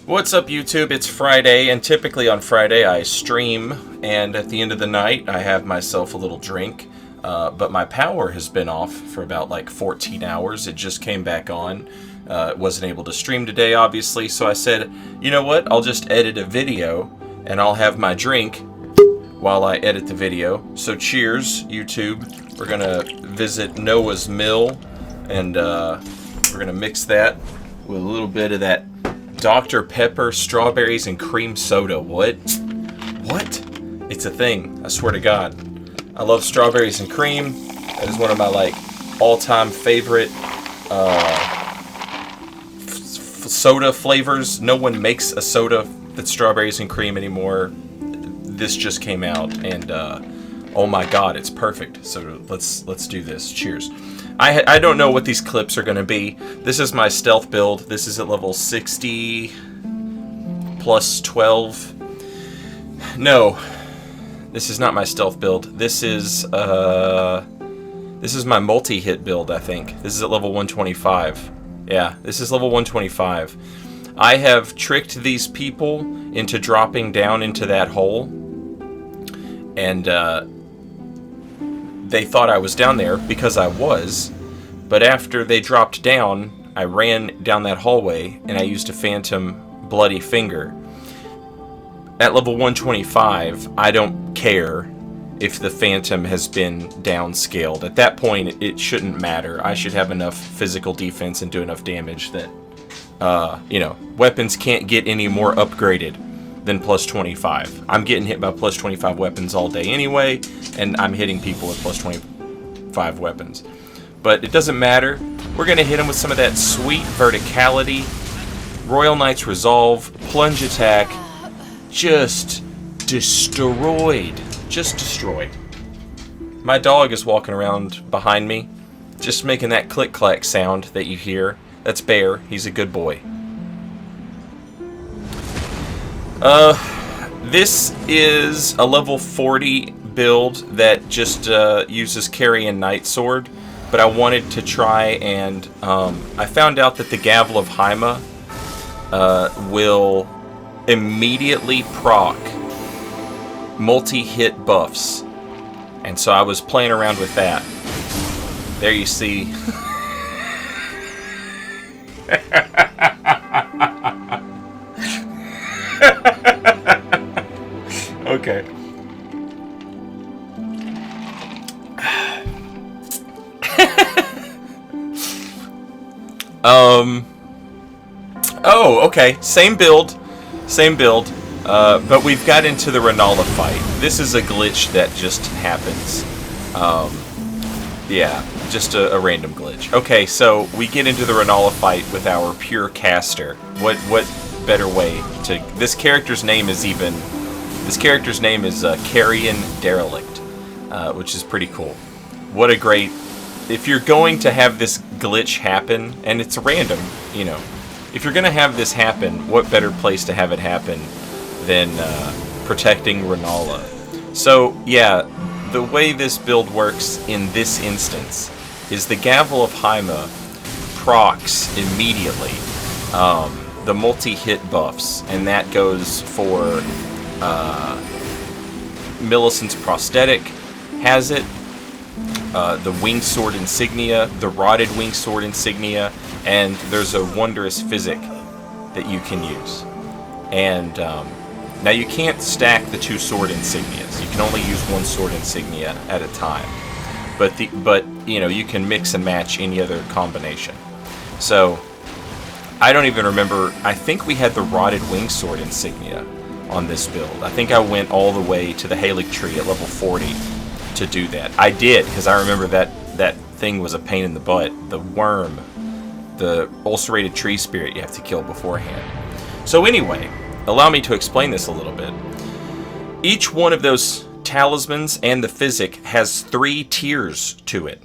What's up, YouTube? It's Friday, and typically on Friday I stream, and at the end of the night I have myself a little drink. But my power has been off for about like 14 hours. It just came back on. Wasn't able to stream today, obviously, so I said, you know what? I'll just edit a video, and I'll have my drink while I edit the video. So cheers, YouTube. We're gonna visit Noah's Mill, and we're gonna mix that with a little bit of that Dr. Pepper strawberries and cream soda. What? It's a thing. I swear to God. I love strawberries and cream. That is one of my all-time favorite soda flavors. No one makes a soda that's strawberries and cream anymore. This just came out, and oh my God, it's perfect. So let's do this. Cheers. I don't know what these clips are going to be. This is my stealth build. This is at level 60 plus 12. No, this is not my stealth build. This is my multi-hit build, I think. This is at level 125. Yeah, this is level 125. I have tricked these people into dropping down into that hole, and they thought I was down there because I was, but after they dropped down, I ran down that hallway and I used a phantom bloody finger. At level 125, I don't care if the phantom has been downscaled. At that point, it shouldn't matter. I should have enough physical defense and do enough damage that, weapons can't get any more upgraded than plus 25. I'm getting hit by plus 25 weapons all day anyway, and I'm hitting people with plus 25 weapons. But it doesn't matter. We're going to hit them with some of that sweet verticality. Royal Knight's Resolve, plunge attack, just destroyed. Just destroyed. My dog is walking around behind me, just making that click-clack sound that you hear. That's Bear. He's a good boy. This is a level 40 build that just uses Carrion Knight Sword, but I wanted to try and I found out that the Gavel of Hyma will immediately proc multi-hit buffs, and so I was playing around with that. There you see. Okay. Oh, okay. Same build. But we've got into the Renala fight. This is a glitch that just happens. Yeah, just a random glitch. Okay, so we get into the Renala fight with our pure caster. What better way to... This character's name is Carrion Derelict, which is pretty cool. What a great... If you're going to have this glitch happen, and it's random, if you're going to have this happen, what better place to have it happen than protecting Renala? So, yeah, the way this build works in this instance is the Gavel of Hyma procs immediately the multi-hit buffs, and that goes for Millicent's prosthetic has it, the Winged Sword Insignia, the Rotted Winged Sword Insignia, and there's a Wondrous Physic that you can use. And now you can't stack the two sword insignias. You can only use one sword insignia at a time. But you can mix and match any other combination. So I don't even remember. I think we had the Rotted Winged Sword Insignia on this build. I think I went all the way to the Halic Tree at level 40 to do that. I did, because I remember that thing was a pain in the butt. The worm, the ulcerated tree spirit you have to kill beforehand. So anyway, allow me to explain this a little bit. Each one of those talismans and the physic has 3 tiers to it.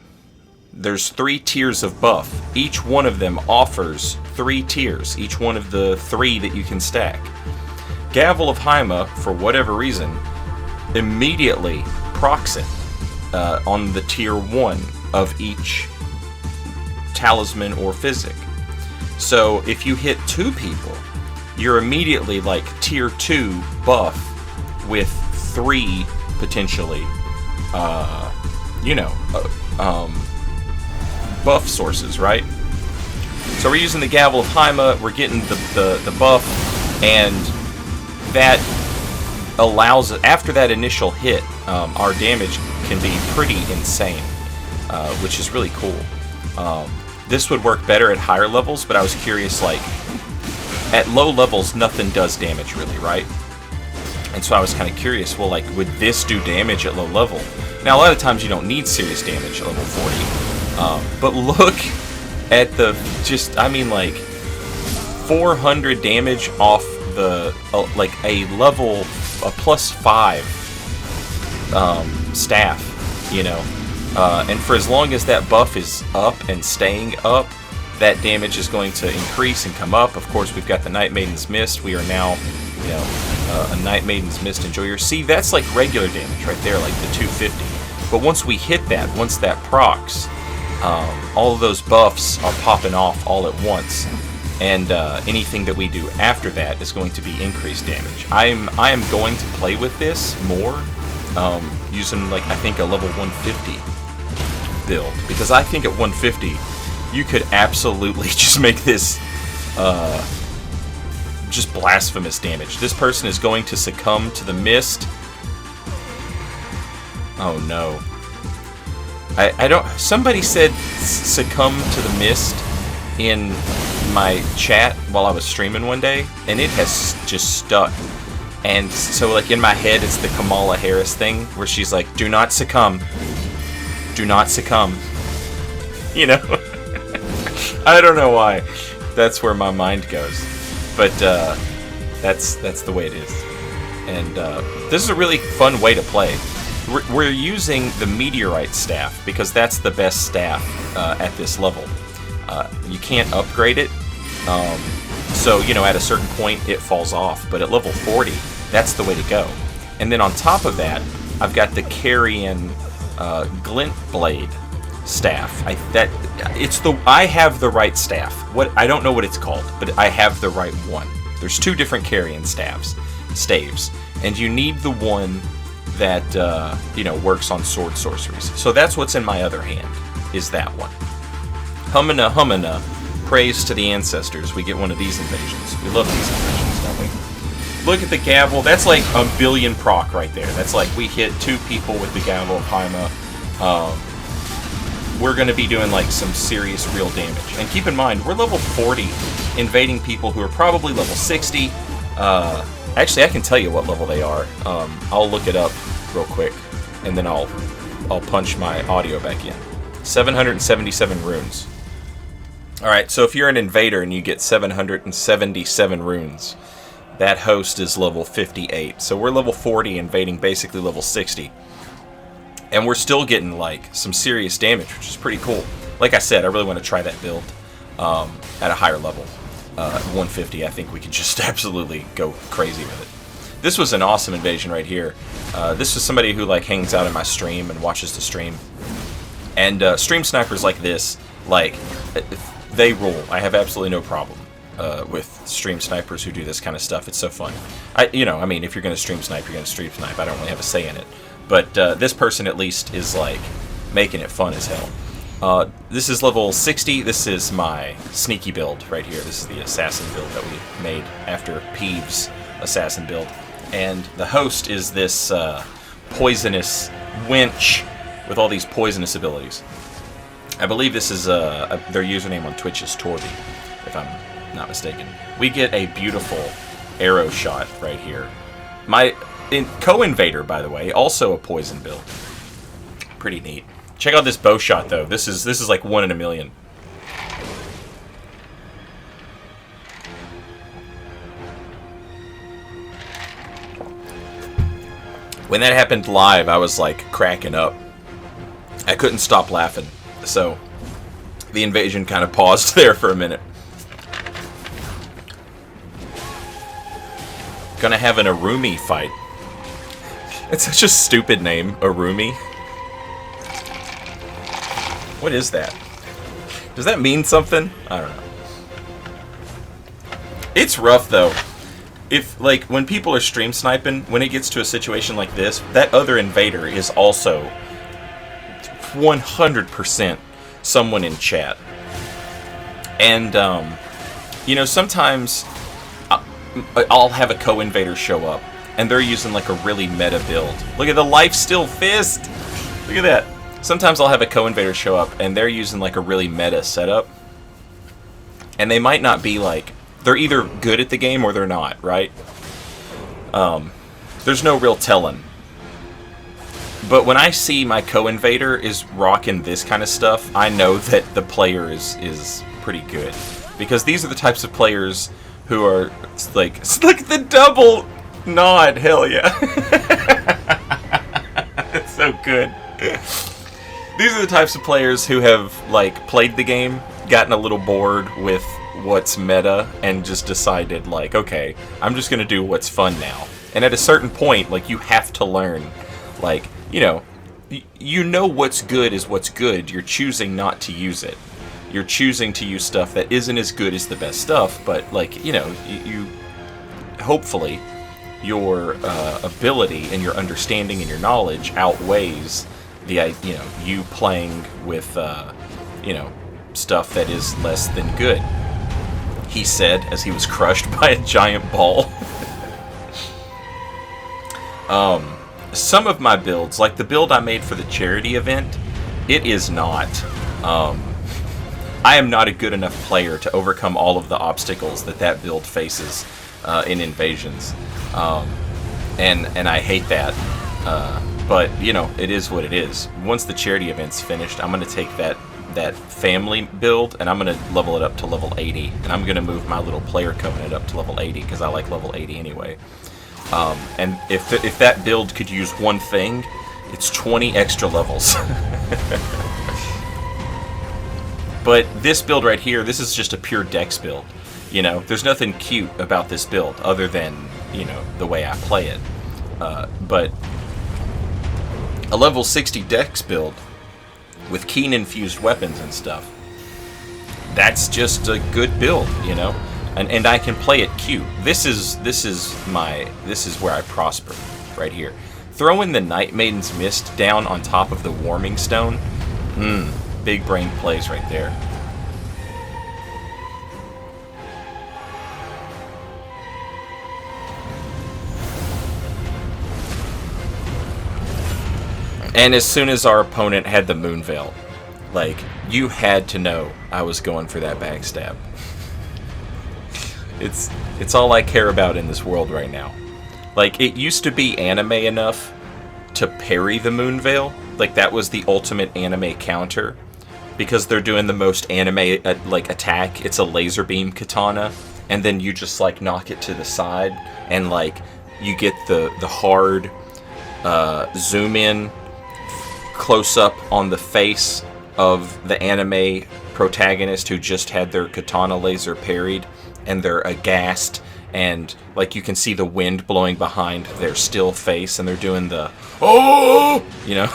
There's 3 tiers of buff. Each one of them offers 3 tiers, each one of the 3 that you can stack. Gavel of Hyma, for whatever reason, immediately procs it on the tier 1 of each talisman or physic. So if you hit 2 people, you're immediately like tier 2 buff with 3 potentially, buff sources, right? So we're using the Gavel of Haima, we're getting the buff, and that allows, after that initial hit, our damage can be pretty insane, which is really cool. This would work better at higher levels, but I was curious, like, at low levels, nothing does damage really, right? And so I was kind of curious, well, like, would this do damage at low level? Now, a lot of times you don't need serious damage at level 40, but look at the, just, I mean, like, 400 damage off the, like, a level, a +5 staff, you know? And for as long as that buff is up and staying up, that damage is going to increase and come up. Of course, we've got the Night Maiden's Mist. We are now, you know, a Night Maiden's Mist enjoyer. See, that's like regular damage right there, like the 250. But once we hit that, once that procs, all of those buffs are popping off all at once. And anything that we do after that is going to be increased damage. I am going to play with this more, using, like, I think a level 150 build, because I think at 150 you could absolutely just make this just blasphemous damage. This person is going to succumb to the mist. Oh no. I don't, somebody said succumb to the mist in my chat while I was streaming one day, and it has just stuck. And so, like, in my head, it's the Kamala Harris thing, where she's like, do not succumb. Do not succumb. You know? I don't know why. That's where my mind goes. But, that's the way it is. And, this is a really fun way to play. We're using the Meteorite Staff, because that's the best staff, at this level. You can't upgrade it. So, you know, at a certain point, it falls off. But at level 40, that's the way to go. And then on top of that, I've got the Carrion Glint Blade staff. I have the right staff. I don't know what it's called, but I have the right one. There's 2 different Carrion staves, and you need the one that you know, works on sword sorceries. So that's what's in my other hand, is that one. Humana Humana, praise to the ancestors. We get one of these invasions. We love these invasions, don't we? Look at the gavel. That's like a billion proc right there. That's like we hit 2 people with the Gavel of Haima. We're going to be doing like some serious real damage. And keep in mind, we're level 40, invading people who are probably level 60. Actually, I can tell you what level they are. I'll look it up real quick, and then I'll punch my audio back in. 777 runes. Alright, so if you're an invader and you get 777 runes, that host is level 58. So we're level 40, invading basically level 60. And we're still getting, like, some serious damage, which is pretty cool. Like I said, I really want to try that build at a higher level. 150, I think we could just absolutely go crazy with it. This was an awesome invasion right here. This is somebody who, like, hangs out in my stream and watches the stream. And stream snipers like this, like, they rule. I have absolutely no problem with stream snipers who do this kind of stuff. It's so fun. I mean, if you're going to stream snipe, you're going to stream snipe. I don't really have a say in it. But this person, at least, is, like, making it fun as hell. This is level 60. This is my sneaky build right here. This is the assassin build that we made after Peeves' assassin build. And the host is this poisonous wench with all these poisonous abilities. I believe this is their username on Twitch is Torby, if I'm not mistaken. We get a beautiful arrow shot right here. My co-invader, by the way, also a poison build. Pretty neat. Check out this bow shot, though. This is like 1 in a million. When that happened live, I was like cracking up. I couldn't stop laughing. So the invasion kind of paused there for a minute. Gonna have an Arumi fight. It's such a stupid name, Arumi. What is that? Does that mean something? I don't know. It's rough though. If like when people are stream sniping, when it gets to a situation like this, that other invader is also 100% someone in chat. And you know, sometimes I'll have a co-invader show up and they're using like a really meta build. Look at the life steal fist. Look at that. Sometimes I'll have a co-invader show up and they're using like a really meta setup. And they might not be like, they're either good at the game or they're not, right? There's no real telling. But when I see my co-invader is rocking this kind of stuff, I know that the player is pretty good. Because these are the types of players who are like the double nod, hell yeah. It's so good. These are the types of players who have like played the game, gotten a little bored with what's meta, and just decided like, okay, I'm just gonna do what's fun now. And at a certain point, like, you have to learn, like, you know what's good is what's good. You're choosing not to use it. You're choosing to use stuff that isn't as good as the best stuff, but like, you know, you hopefully your ability and your understanding and your knowledge outweighs the you playing with stuff that is less than good. He said as he was crushed by a giant ball. Some of my builds, like the build I made for the charity event, it is not. I am not a good enough player to overcome all of the obstacles that build faces in invasions, and I hate that. But you know, it is what it is. Once the charity event's finished, I'm gonna take that family build and I'm gonna level it up to level 80, and I'm gonna move my little player covenant up to level 80 because I like level 80 anyway. And if that build could use one thing, it's 20 extra levels. But this build right here, this is just a pure dex build. You know, there's nothing cute about this build other than, you know, the way I play it. But a level 60 dex build with keen infused weapons and stuff, that's just a good build, you know? And I can play it cute. This is where I prosper, right here. Throwing the Night Maiden's Mist down on top of the Warming Stone, big brain plays right there. And as soon as our opponent had the Moon Veil, like, you had to know I was going for that backstab. It's all I care about in this world right now. Like, it used to be anime enough to parry the Moon Veil. Like, that was the ultimate anime counter. Because they're doing the most anime, like, attack. It's a laser beam katana. And then you just, like, knock it to the side. And, like, you get the hard zoom in close up on the face of the anime protagonist who just had their katana laser parried. And they're aghast, and like you can see the wind blowing behind their still face, and they're doing the oh, you know.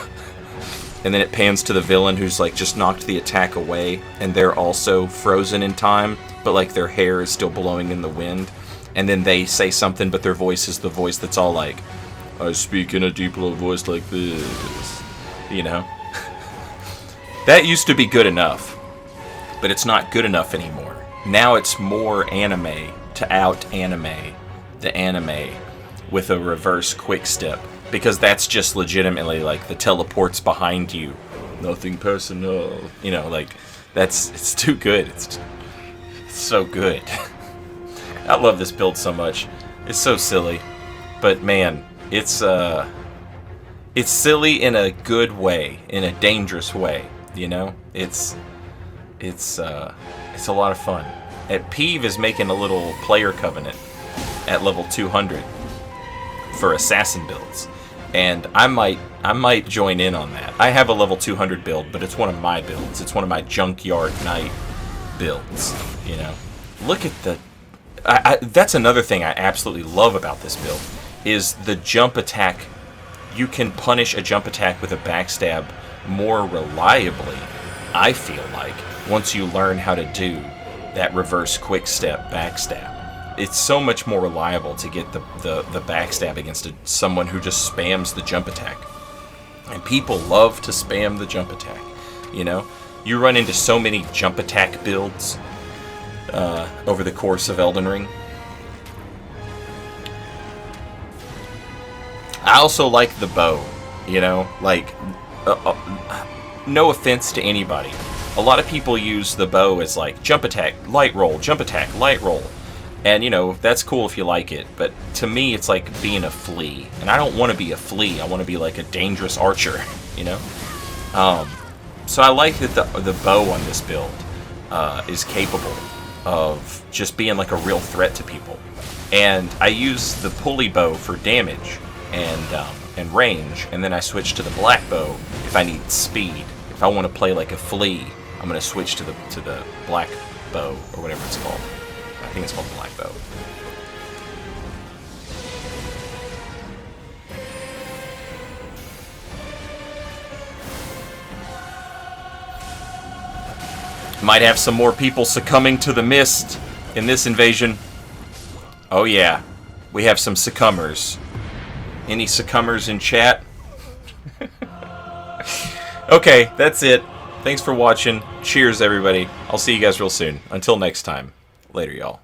And then it pans to the villain who's like just knocked the attack away, and they're also frozen in time, but like their hair is still blowing in the wind. And then they say something, but their voice is the voice that's all like, I speak in a deep low voice like this, you know. That used to be good enough, but it's not good enough anymore. Now it's more anime to out-anime the anime with a reverse quick step. Because that's just legitimately like the teleports behind you. Nothing personal. You know, like, it's too good. It's so good. I love this build so much. It's so silly. But man, it's silly in a good way. In a dangerous way. You know? It's a lot of fun. Peeve is making a little player covenant at level 200 for assassin builds, and I might join in on that. I have a level 200 build, but it's one of my builds. It's one of my Junkyard Knight builds. You know, look at the. That's another thing I absolutely love about this build is the jump attack. You can punish a jump attack with a backstab more reliably, I feel like, once you learn how to do that reverse quick step backstab. it's so much more reliable to get the backstab against someone who just spams the jump attack. And people love to spam the jump attack, you know? You run into so many jump attack builds over the course of Elden Ring. I also like the bow, you know? Like, no offense to anybody. A lot of people use the bow as like jump attack, light roll, jump attack, light roll. And, you know, that's cool if you like it. But to me, it's like being a flea. And I don't want to be a flea. I want to be like a dangerous archer, you know? So I like that the bow on this build is capable of just being like a real threat to people. And I use the pulley bow for damage and range. And then I switch to the black bow if I need speed. If I want to play like a flea, I'm going to switch to the black bow or whatever it's called. I think it's called the black bow. Might have some more people succumbing to the mist in this invasion. Oh yeah, we have some succumbers. Any succumbers in chat? Okay, that's it. Thanks for watching. Cheers, everybody. I'll see you guys real soon. Until next time. Later, y'all.